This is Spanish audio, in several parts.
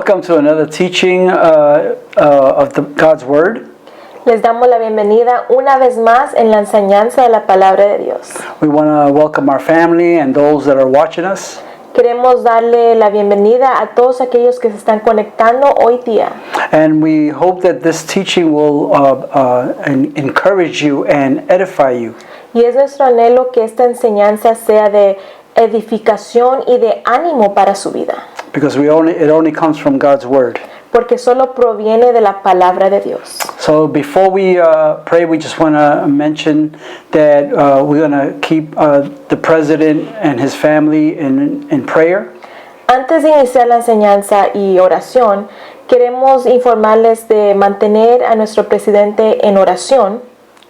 Welcome to another teaching of God's Word. Les damos la bienvenida una vez más en la enseñanza de la palabra de Dios. We want to welcome our family and those that are watching us. Queremos darle la bienvenida a todos aquellos que se están conectando hoy día. And we hope that this teaching will encourage you and edify you. Y es nuestro anhelo que esta enseñanza sea de edificación y de ánimo para su vida. Because it only comes from God's Word. Porque solo proviene de la palabra de Dios. So before we pray, we just want to mention that we're going to keep the president and his family in prayer. Antes de iniciar la enseñanza y oración, queremos informarles de mantener a nuestro presidente en oración.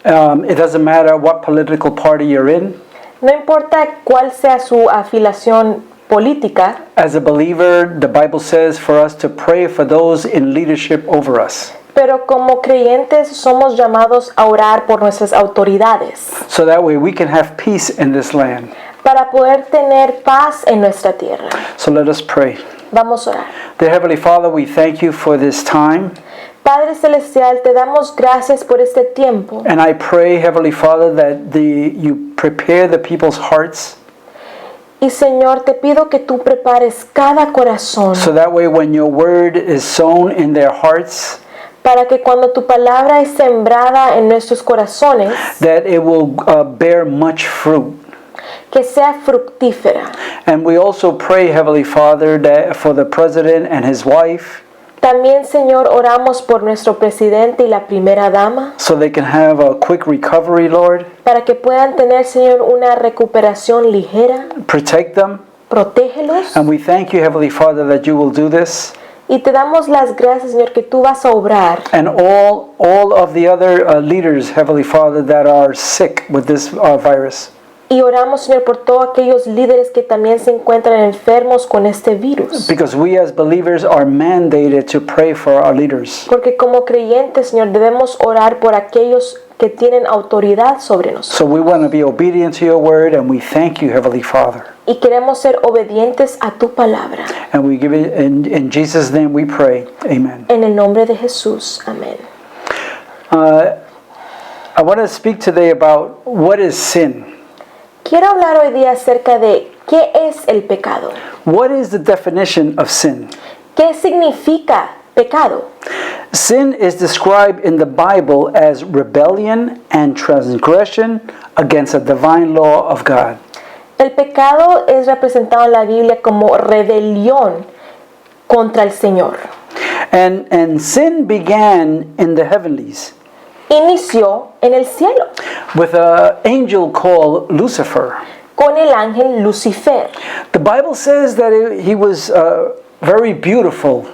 It doesn't matter what political party you're in. No importa cuál sea su afiliación política. As a believer, the Bible says for us to pray for those in leadership over us. Pero como creyentes somos llamados a orar por nuestras autoridades. So that way we can have peace in this land. Para poder tener paz en nuestra tierra. So let us pray. Vamos a orar. Dear Heavenly Father, we thank you for this time. Padre Celestial, te damos gracias por este tiempo. And I pray, Heavenly Father, that you prepare the people's hearts. Y Señor, te pido que tú prepares cada corazón. So that way when your word is sown in their hearts, para que cuando tu palabra es sembrada en nuestros corazones, that it will bear much fruit. Que sea fructífera. And we also pray, Heavenly Father, that for the president and his wife, también, Señor, oramos por nuestro presidente y la primera dama. So they can have a quick recovery, Lord. Para que puedan tener, Señor, una recuperación ligera. Protect them. Protégelos. And we thank you, Heavenly Father, that you will do this. Y te damos las gracias, Señor, que tú vas a obrar. And all of the other leaders, Heavenly Father, that are sick with this virus. Y oramos, Señor, por todos aquellos líderes que también se encuentran enfermos con este virus. Because we as believers are mandated to pray for our leaders. Porque como creyentes, Señor, debemos orar por aquellos que tienen autoridad sobre nosotros. So we want to be obedient to your word, and we thank you, Heavenly Father. Y queremos ser obedientes a tu palabra. And we give it in Jesus' name we pray. Amen. En el nombre de Jesús. Amén. I want to speak today about what is sin. Quiero hablar hoy día acerca de qué es el pecado. What is the definition of sin? ¿Qué significa pecado? Sin is described in the Bible as rebellion and transgression against a divine law of God. El pecado es representado en la Biblia como rebelión contra el Señor. And sin began in the heavenlies. Inició en el cielo. With an angel called Lucifer. Con el ángel Lucifer. The Bible says that he was very beautiful.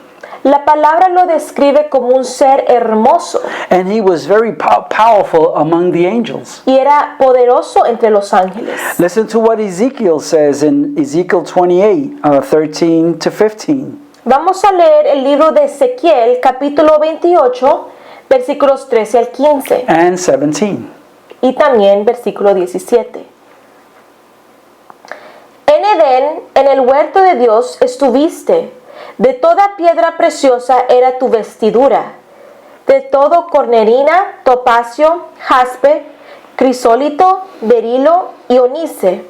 La palabra lo describe como un ser hermoso. And he was very powerful among the angels. Y era poderoso entre los ángeles. Listen to what Ezekiel says in Ezekiel 28, 13 to 15. Vamos a leer el libro de Ezequiel, capítulo 28, versículos 13 al 15. And 17. Y también versículo 17. En Edén, en el huerto de Dios, estuviste. De toda piedra preciosa era tu vestidura. De todo cornerina, topacio, jaspe, crisólito, berilo y onice.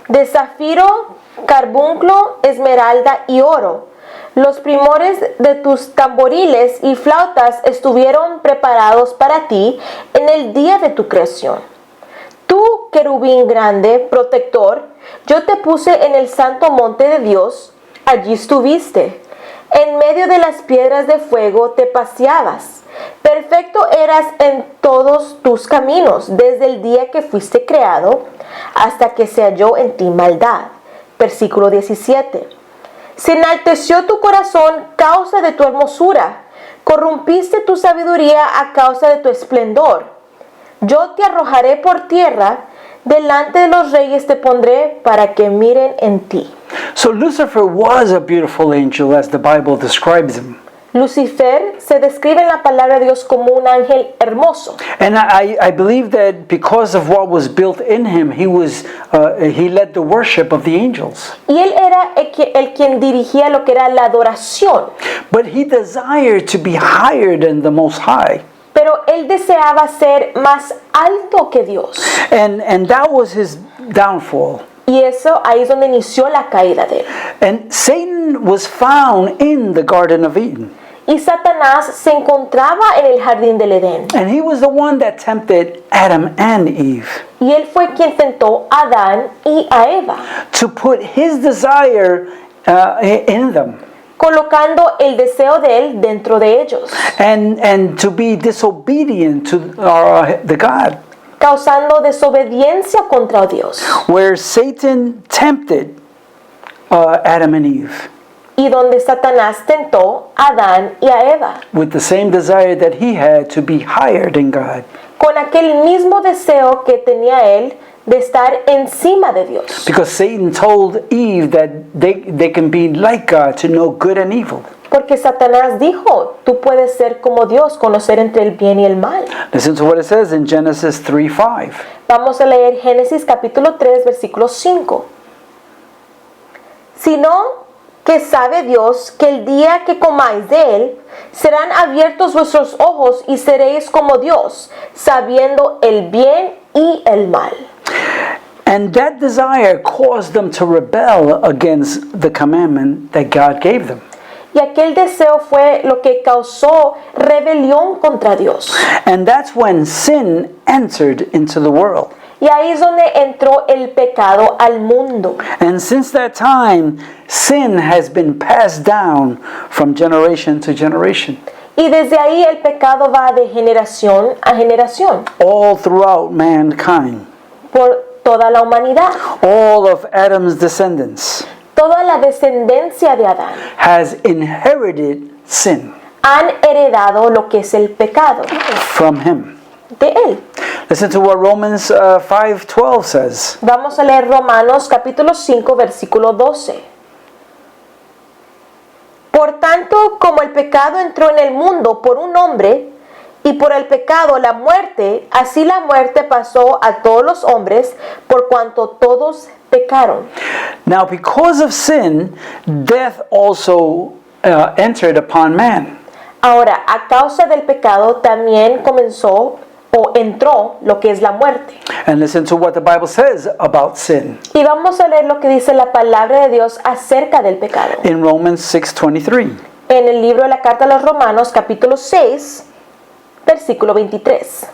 De zafiro, carbunclo, esmeralda y oro. Los primores de tus tamboriles y flautas estuvieron preparados para ti en el día de tu creación. Tú, querubín grande, protector, yo te puse en el santo monte de Dios, allí estuviste. En medio de las piedras de fuego te paseabas. Perfecto eras en todos tus caminos, desde el día que fuiste creado, hasta que se halló en ti maldad. Versículo 17. Se enalteció tu corazón causa de tu hermosura, corrompiste tu sabiduría a causa de tu esplendor. Yo te arrojaré por tierra, delante de los reyes te pondré para que miren en ti. So Lucifer was a beautiful angel as the Bible describes him. Lucifer se describe en la palabra de Dios como un ángel hermoso. And I believe that because of what was built in him, he was he led the worship of the angels. Y él era el quien dirigía lo que era la adoración. But he desired to be higher than the Most High. Pero él deseaba ser más alto que Dios. And that was his downfall. Y eso ahí es donde inició la caída de él. And Satan was found in the Garden of Eden. Y Satanás se encontraba en el jardín del Edén. And he was the one that tempted Adam and Eve Y él fue quien tentó a Adán y a Eva, to put his desire in them colocando el deseo de él dentro de ellos, and to be disobedient to the God. causando desobediencia contra Dios. Where Satan tempted Adam and Eve Y donde Satanás tentó a Adán y a Eva, with the same desire that he had to be higher than God. con aquel mismo deseo que tenía él de estar encima de Dios. Because Satan told Eve that they can be like God to know good and evil. Porque Satanás dijo, tú puedes ser como Dios, conocer entre el bien y el mal. Listen to what it says in Genesis 3:5. Vamos a leer Génesis capítulo 3, versículo 5. Sino que sabe Dios que el día que comáis de él, serán abiertos vuestros ojos y seréis como Dios, sabiendo el bien y el mal. And that desire caused them to rebel against the commandment that God gave them. Y aquel deseo fue lo que causó rebelión contra Dios. And that's when sin entered into the world. Y ahí es donde entró el pecado al mundo. And since that time, sin has been passed down from generation to generation, Y desde ahí el pecado va de generación a generación, all throughout mankind. por toda la humanidad. All of Adam's descendants Toda la descendencia de Adán has inherited sin han heredado lo que es el pecado from him. de él. Listen to what Romans 5:12 says. Vamos a leer Romanos capítulo 5, versículo 12. Por tanto, como el pecado entró en el mundo por un hombre, y por el pecado la muerte, así la muerte pasó a todos los hombres, por cuanto todos pecaron. Now, because of sin, death also entered upon man. Ahora, a causa del pecado también comenzó o entró lo que es la muerte. And listen to what the Bible says about sin Y vamos a leer lo que dice la palabra de Dios acerca del pecado. in Romans 6:23. En el libro de la carta a los Romanos, capítulo 6, versículo 23.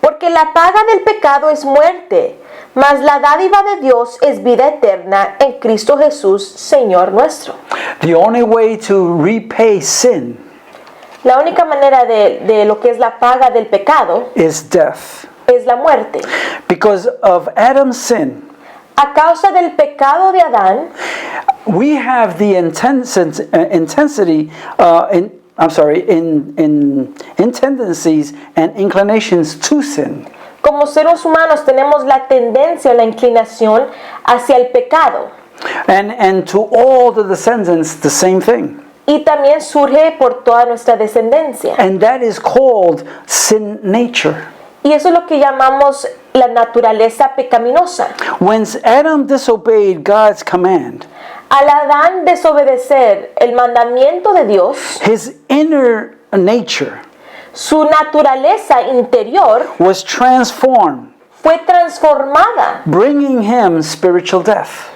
Porque la paga del pecado es muerte, mas la dádiva de Dios es vida eterna en Cristo Jesús, Señor nuestro. The only way to repay sin La única manera de lo que es la paga del pecado is death. es la muerte. Because of Adam's sin, A causa del pecado de Adán, we have the intensity in tendencies and inclinations to sin. como seres humanos tenemos la tendencia, la inclinación hacia el pecado. And to all the descendants, the same thing. Y también surge por toda nuestra descendencia. And that is called sin nature. Y eso es lo que llamamos la naturaleza pecaminosa. When Adam disobeyed God's command, Al Adán desobedecer el mandamiento de Dios, his inner nature su naturaleza interior was transformed, fue transformada, bringing him spiritual death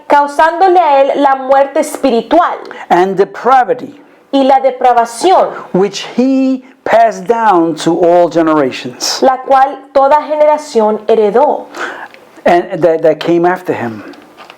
causándole a él la muerte espiritual and depravity, y la depravación, which he passed down to all generations, la cual toda generación heredó, and that came after him.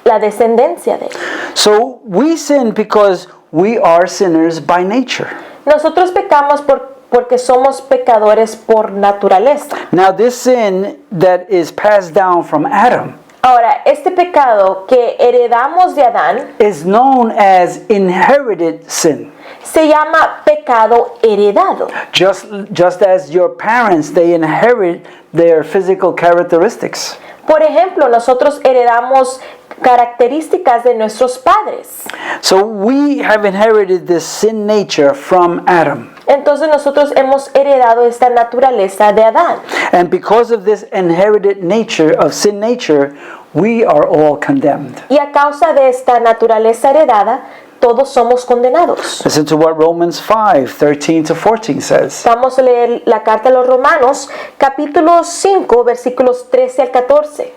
la descendencia de él. So we sin because we are sinners by nature. Nosotros pecamos porque somos pecadores por naturaleza. Now this sin that is passed down from Adam Ahora, este pecado que heredamos de Adán is known as inherited sin. se llama pecado heredado. Just as your parents, they inherit their physical characteristics. Por ejemplo, nosotros heredamos características de nuestros padres. So we have inherited this sin nature from Adam. Entonces nosotros hemos heredado esta naturaleza de Adán. And because of this inherited nature of sin nature, we are all condemned. Y a causa de esta naturaleza heredada, todos somos condenados. Listen to what Romans 5:13-14 says. Vamos a leer la carta a los Romanos, capítulo 5, versículos 13 al 14.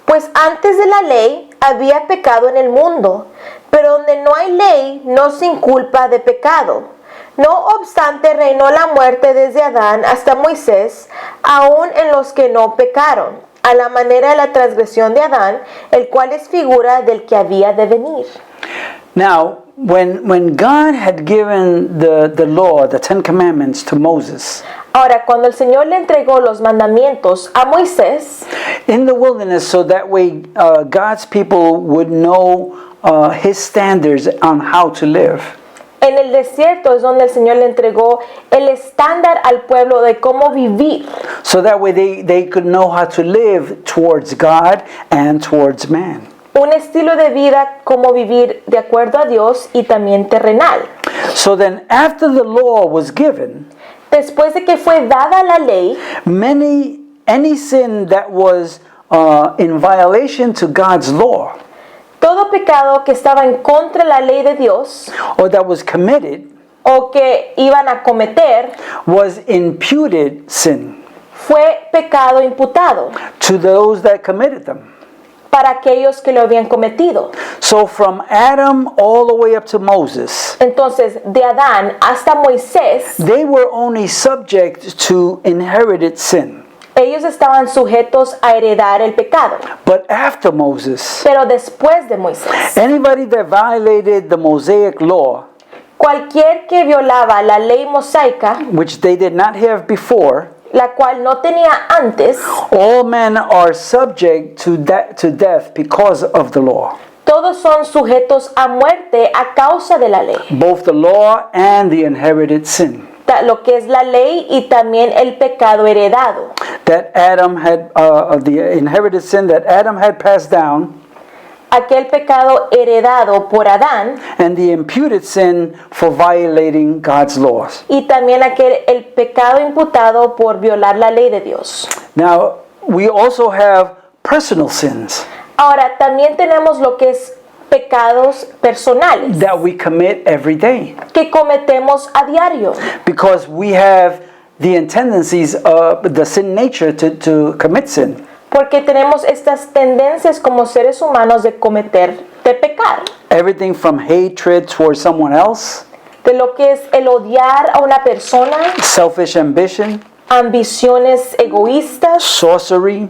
Pues antes de la ley había pecado en el mundo, pero donde no hay ley no se inculpa de pecado. No obstante, reinó la muerte desde Adán hasta Moisés, aun en los que no pecaron, a la manera de la transgresión de Adán, el cual es figura del que había de venir. Now, when God had given the law, the Ten Commandments to Moses, Ahora, cuando el Señor le entregó los mandamientos a Moisés in the wilderness, so that way God's people would know His standards on how to live. en el desierto es donde el Señor le entregó el estándar al pueblo de cómo vivir. So that way they could know how to live towards God and towards man. Un estilo de vida como vivir de acuerdo a Dios y también terrenal. So then after the law was given, Después de que fue dada la ley, any sin that was in violation to God's law, todo pecado que estaba en contra de la ley de Dios or that was committed, o que iban a cometer, was imputed sin fue pecado imputado to those that committed them. para aquellos que lo habían cometido. So from Adam all the way up to Moses, Entonces, de Adán hasta Moisés, they were only subject to inherited sin. ellos estaban sujetos a heredar el pecado. But after Moses, Pero después de Moisés, anybody that violated the Mosaic law, cualquier que violaba la ley mosaica, which they did not have before, la cual no tenía antes, all men are subject to death because of the law. todos son sujetos a muerte a causa de la ley. Both the law and the inherited sin Lo que es la ley y también el pecado heredado. that Adam had, the inherited sin that Adam had passed down, Aquel pecado heredado por Adán and the imputed sin for violating God's laws. y también el pecado imputado por violar la ley de Dios. Now, we also have personal sins Ahora, también tenemos lo que es pecados personales that we commit every day que cometemos a diario. because we have the tendencies of the sin nature to commit sin. Porque tenemos estas tendencias como seres humanos de pecar. Everything from hatred towards someone else, De lo que es el odiar a una persona, selfish ambition, ambiciones egoístas, sorcery,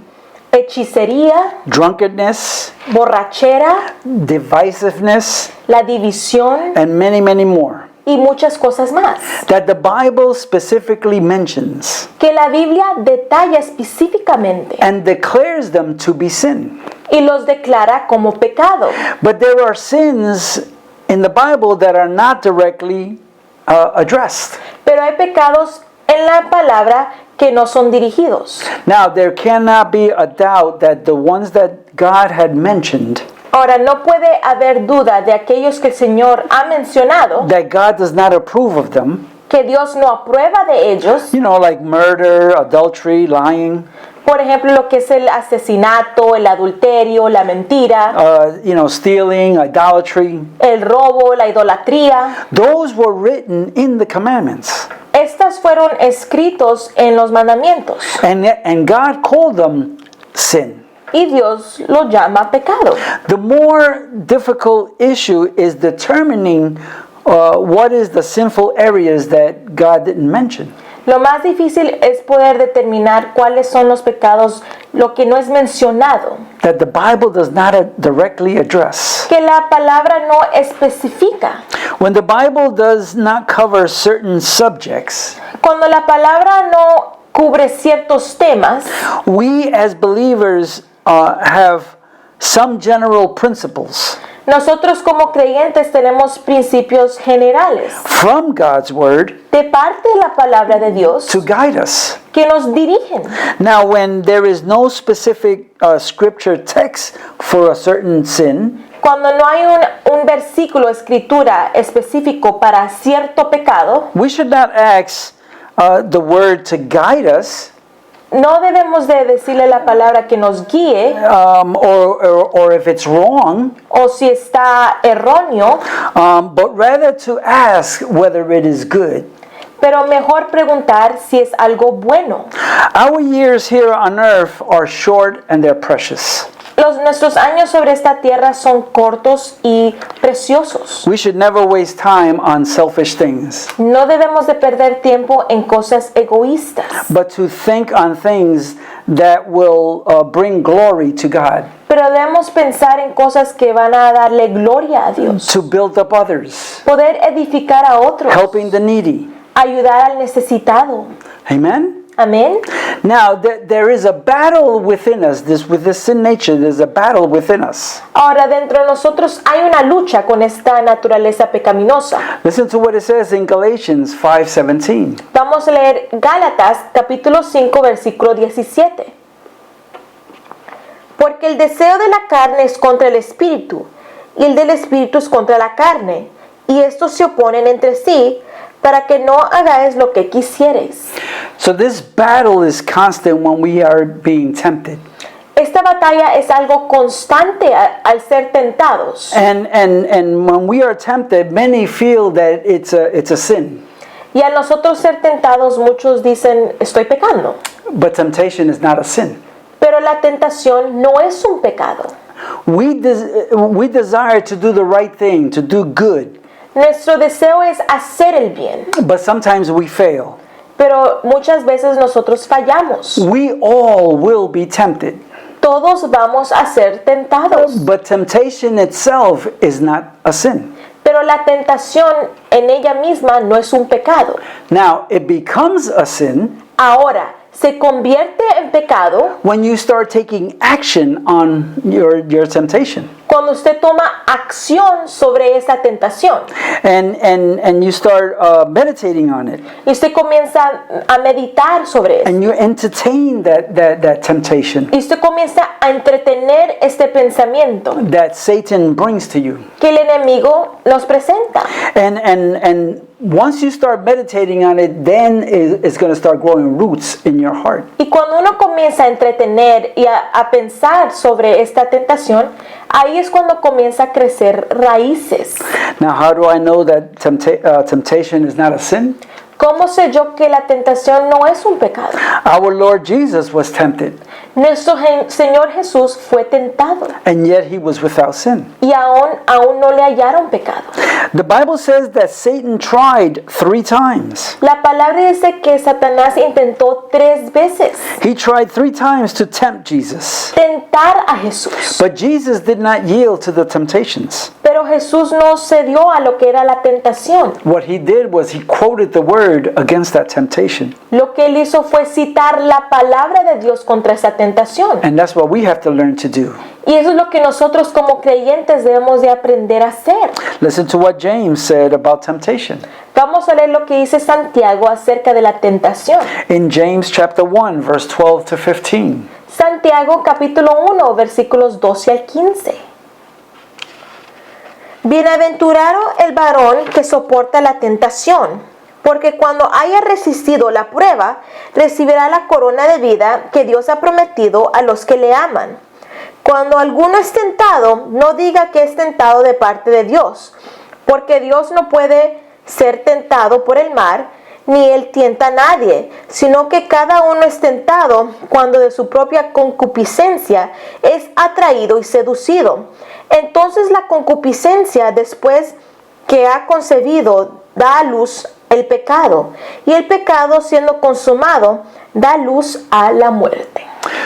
hechicería, drunkenness, borrachera, divisiveness, la división and many, many more y muchas cosas más. that the Bible specifically mentions Que la Biblia detalla específicamente and declares them to be sin. y los declara como pecado. But there are sins in the Bible that are not directly addressed. Pero hay pecados en la palabra que no son dirigidos. Now, there cannot be a doubt that the ones that God had mentioned, Ahora, no puede haber duda de aquellos que el Señor ha mencionado, that God does not approve of them, que Dios no aprueba de ellos. you know, like murder, adultery, lying, Por ejemplo, lo que es el asesinato, el adulterio, la mentira, stealing, idolatry. el robo, la idolatría. Those were written in the commandments. Estas fueron escritos en los mandamientos And God called them sin. y Dios lo llama pecado. The more difficult issue is determining what is the sinful areas that God didn't mention. Lo más difícil es poder determinar cuáles son los pecados, lo que no es mencionado, That the Bible does not directly address. que la palabra no especifica. When the Bible does not cover certain subjects, Cuando la palabra no cubre ciertos temas, we as believers have some general principles Nosotros como creyentes tenemos principios generales from God's word de parte de la palabra de Dios to guide us. que nos dirigen. Now, when there is no specific scripture text for a certain sin, Cuando no hay un versículo, escritura específico para cierto pecado, we should not ask the word to guide us, no debemos de decirle la palabra que nos guíe or if it's wrong, o si está erróneo, but rather to ask whether it is good. pero mejor preguntar si es algo bueno. Our years here on earth are short and they're precious. Nuestros años sobre esta tierra son cortos y preciosos. We should never waste time on selfish things, No debemos de perder tiempo en cosas egoístas, but to think on things that will bring glory to God, pero debemos pensar en cosas que van a darle gloria a Dios. to build up others, Poder edificar a otros, helping the needy. ayudar al necesitado. Amen? Amén. Now, there is a battle within us. With this sin nature, there's a battle within us. Ahora dentro de nosotros hay una lucha con esta naturaleza pecaminosa. Listen to what it says in Galatians 5:17. Vamos a leer Gálatas capítulo 5 versículo 17. Porque el deseo de la carne es contra el espíritu, y el del espíritu es contra la carne, y estos se oponen entre sí, para que no hagáis lo que quisiereis. So this battle is constant when we are being tempted. Esta batalla es algo constante al ser tentados. And when we are tempted, many feel that it's a sin. Y al nosotros ser tentados, muchos dicen, estoy pecando. But temptation is not a sin. Pero la tentación no es un pecado. We desire to do the right thing, to do good. Nuestro deseo es hacer el bien, But sometimes we fail. pero muchas veces nosotros fallamos. We all will be tempted. Todos vamos a ser tentados, But temptation itself is not a sin. pero la tentación en ella misma no es un pecado. Now, it becomes a sin Ahora, se convierte en pecado when you start taking action on your temptation. cuando usted toma acción sobre esa tentación And you start meditating on it. y usted comienza a meditar sobre eso. And you entertain that temptation Y usted comienza a entretener este pensamiento that Satan brings to you. que el enemigo nos presenta. And once you start meditating on it, then it's going to start growing roots in your heart. Y cuando uno comienza a entretener y a pensar sobre esta tentación, ahí es cuando comienza a crecer raíces. Now, how do I know that temptation is not a sin? ¿Cómo sé yo que la tentación no es un pecado? Our Lord Jesus was tempted, Nuestro Señor Jesús fue tentado and yet he was without sin. y aún no le hallaron pecado. The Bible says that Satan tried 3 times. La palabra dice que Satanás intentó 3 veces He tried 3 times to tempt Jesus. tentar a Jesús, But Jesus did not yield to the temptations. pero Jesús no cedió a lo que era la tentación. What he did was he quoted the word against that temptation. Lo que él hizo fue citar la palabra de Dios contra esa tentación. And that's what we have to learn to do. Y eso es lo que nosotros como creyentes debemos de aprender a hacer. Listen to what James said about temptation. Vamos a leer lo que dice Santiago acerca de la tentación. In James chapter 1, verse 12 to 15. Santiago capítulo 1, versículos 12 al 15. Bienaventurado el varón que soporta la tentación, porque cuando haya resistido la prueba, recibirá la corona de vida que Dios ha prometido a los que le aman. Cuando alguno es tentado, no diga que es tentado de parte de Dios, porque Dios no puede ser tentado por el mal, ni él tienta a nadie, sino que cada uno es tentado cuando de su propia concupiscencia es atraído y seducido. Entonces la concupiscencia, después que ha concebido, da a luz el pecado, y el pecado, siendo consumado, da luz a la muerte.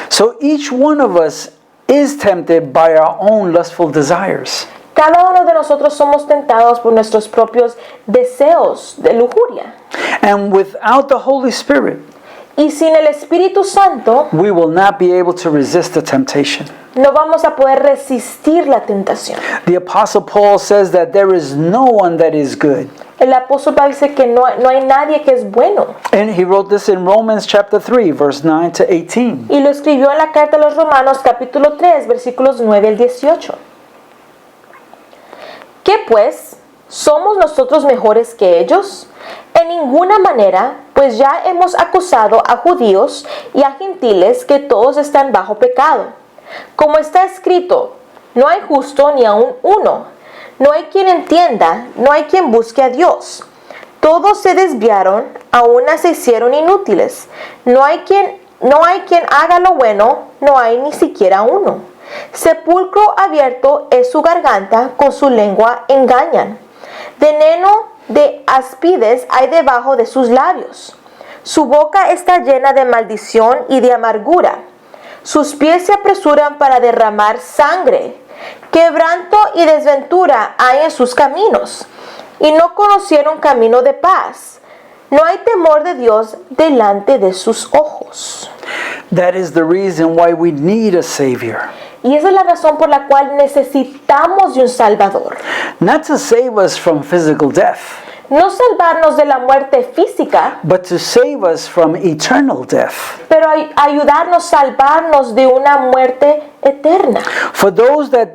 So each one of us is tempted by our own lustful desires. Cada uno de nosotros somos tentados por nuestros propios deseos de lujuria. And without the Holy Spirit, Y sin el Espíritu Santo we will not be able to resist the temptation. no vamos a poder resistir la tentación. The Apostle Paul says that there is no one that is good. El apóstol Pablo dice que no hay nadie que es bueno. And he wrote this in Romans chapter 3, verse 9 to 18. Y lo escribió en la carta a los Romanos capítulo 3, versículos 9 al 18. ¿Qué pues? ¿Somos nosotros mejores que ellos? En ninguna manera, pues ya hemos acusado a judíos y a gentiles que todos están bajo pecado. Como está escrito, no hay justo ni aun uno, no hay quien entienda, no hay quien busque a Dios. Todos se desviaron, a una se hicieron inútiles. No hay quien haga lo bueno, no hay ni siquiera uno. Sepulcro abierto es su garganta, con su lengua engañan. Veneno de áspides hay debajo de sus labios. Su boca está llena de maldición y de amargura. Sus pies se apresuran para derramar sangre. Quebranto y desventura hay en sus caminos, y no conocieron camino de paz. No hay temor de Dios delante de sus ojos. That is the reason why we need a Savior. Y esa es la razón por la cual necesitamos de un Salvador. Not to save us from physical death, No salvarnos de la muerte física, but to save us from eternal death. pero ayudarnos, salvarnos de una muerte eterna. For those that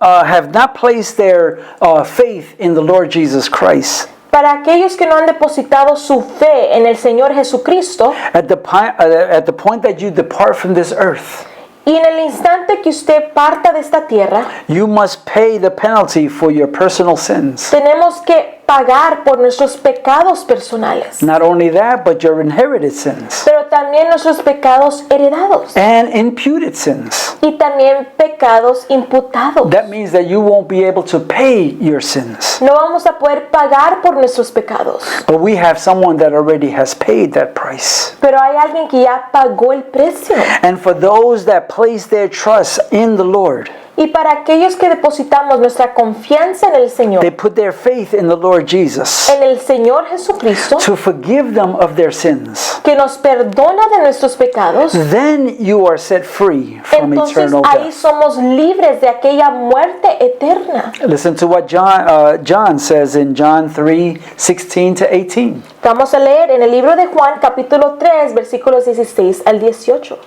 have not placed their faith in the Lord Jesus Christ, Para aquellos que no han depositado su fe en el Señor Jesucristo, at the point that you depart from this earth, y en el instante que usted parta de esta tierra, you must pay the penalty for your personal sins. tenemos que pagar por nuestros pecados personales, Not only that, but your inherited sins pero también nuestros pecados heredados and imputed sins. y también pecados imputados. That means that you won't be able to pay your sins. No vamos a poder pagar por nuestros pecados, But we have someone that already has paid that price. pero hay alguien que ya pagó el precio. And for those that place their trust in the Lord, Y para aquellos que depositamos nuestra confianza en el Señor, they put their faith in the Lord Jesus en el Señor Jesucristo, to forgive them of their sins. que nos perdona de nuestros pecados, Then you are set free from entonces eternal ahí death. somos libres de aquella muerte eterna. Listen to what John says in John 3:16 to 18. Vamos a leer en el libro de Juan capítulo 3 versículos 16 al 18.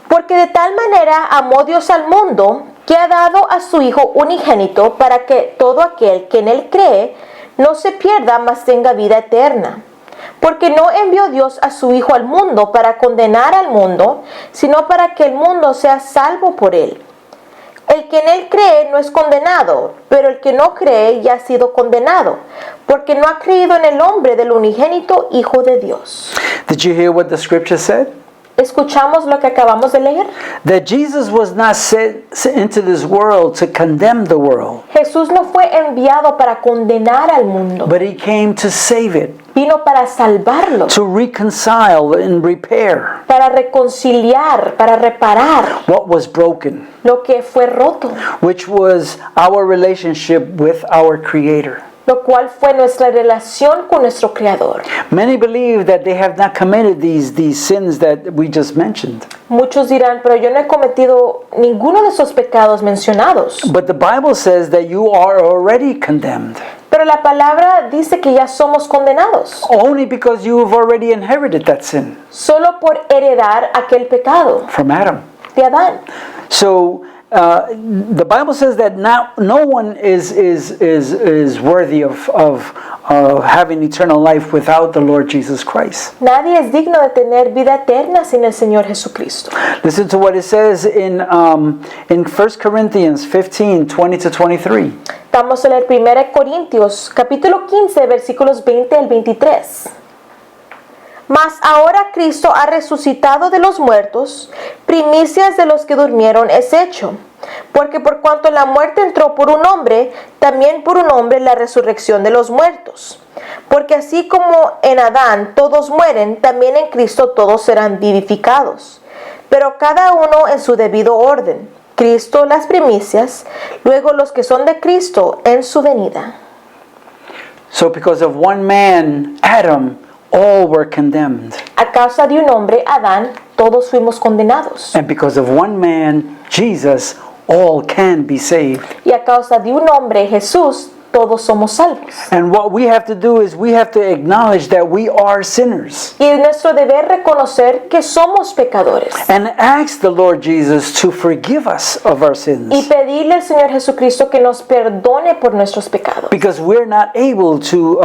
Porque de tal manera amó Dios al mundo, que ha dado a su Hijo unigénito, para que todo aquel que en él cree no se pierda, mas tenga vida eterna. Porque no envió Dios a su Hijo al mundo para condenar al mundo, sino para que el mundo sea salvo por él. El que en él cree no es condenado, pero el que no cree ya ha sido condenado, porque no ha creído en el nombre del unigénito Hijo de Dios. Did you hear what the scripture said? ¿Escuchamos lo que acabamos de leer? That Jesus was not sent into this world to condemn the world, Jesús no fue enviado para condenar al mundo, but he came to save it, vino para salvarlo, to reconcile and repair para reconciliar, para reparar what was broken, lo que fue roto, which was our relationship with our Creator. lo cual fue nuestra relación con nuestro Creador. Many believe that they have not committed these sins that we just mentioned. Muchos dirán, pero yo no he cometido ninguno de esos pecados mencionados. But the Bible says that you are already condemned, Pero la palabra dice que ya somos condenados, only because you have already inherited that sin solo por heredar aquel pecado from Adam. de Adán. So the Bible says that no one is worthy of having eternal life without the Lord Jesus Christ. Nadie es digno de tener vida eterna sin el Señor Jesucristo. Listen to what it says in 1 Corinthians 15:20 to 23. Vamos a leer 1 Corintios capítulo 15 versículos 20 al 23. Mas ahora Cristo ha resucitado de los muertos, primicias de los que durmieron es hecho. Porque por cuanto la muerte entró por un hombre, también por un hombre la resurrección de los muertos. Porque así como en Adán todos mueren, también en Cristo todos serán vivificados. Pero cada uno en su debido orden. Cristo las primicias, luego los que son de Cristo en su venida. So because of one man, Adam, all were condemned. A causa de un hombre, Adán, todos fuimos condenados. And because of one man, Jesus, all can be saved. Y a causa de un hombre, Jesús, todos somos salvos. And what we have to do is we have to acknowledge that we are sinners. Y es nuestro deber reconocer que somos pecadores. And ask the Lord Jesus to forgive us of our Y sins. pedirle al Señor Jesucristo que nos perdone por nuestros pecados. Because we're not able to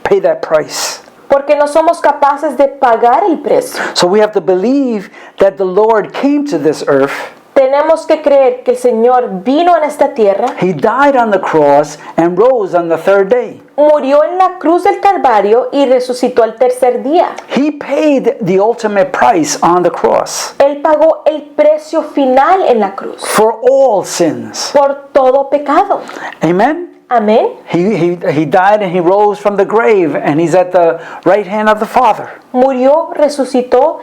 pay that price. Porque no somos capaces de pagar el precio. So we have to believe that the Lord came to this earth. Tenemos que creer que el Señor vino en esta tierra, He died on the cross and rose on the third day. murió en la cruz del Calvario y resucitó al tercer día. He paid the ultimate price on the cross Él pagó el precio final en la cruz for all sins. por todo pecado. Amen? Amén. He died and he rose from the grave and he's at the right hand of the Father. Murió, resucitó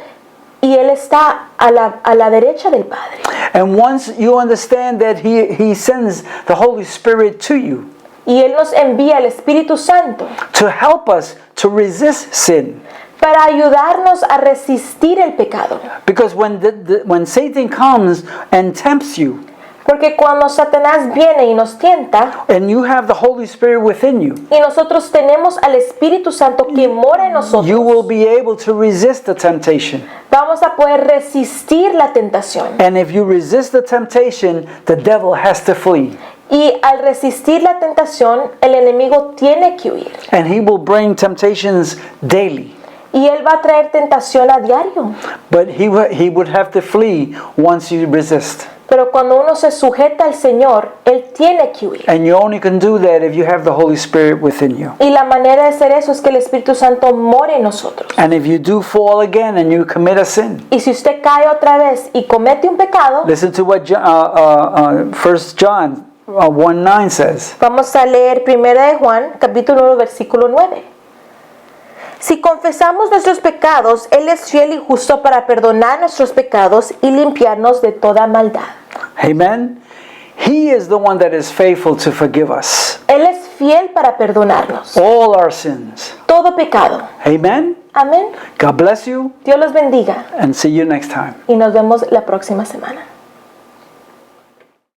y Él está a la derecha del Padre. And once you understand that he sends the Holy Spirit to you Y Él nos envía el Espíritu Santo to help us to resist sin. para ayudarnos a resistir el pecado. Because when Satan comes and tempts you, Porque cuando Satanás viene y nos tienta, and you have the Holy Spirit within you, y nosotros tenemos al Espíritu Santo que mora en nosotros, you will be able to resist the temptation. vamos a poder resistir la tentación. And if you resist the temptation, the devil has to flee. Y al resistir la tentación, el enemigo tiene que huir. And he will bring temptations daily. Y él va a traer tentación a diario. But he would have to flee once you resist. Pero cuando uno se sujeta al Señor, él tiene que huir. And you only can do that if you have the Holy Spirit within you. Y la manera de hacer eso es que el Espíritu Santo more en nosotros. And if you do fall again and you commit a sin, Y si usted cae otra vez y comete un pecado, listen to what 1 John 1:9 says. vamos a leer 1 de Juan, capítulo 1, versículo 9. Si confesamos nuestros pecados, Él es fiel y justo para perdonar nuestros pecados y limpiarnos de toda maldad. Amen. He is the one that is faithful to forgive us Él es fiel para perdonarnos all our sins. todo pecado. Amen. Amén. God bless you Dios los bendiga and see you next time. y nos vemos la próxima semana.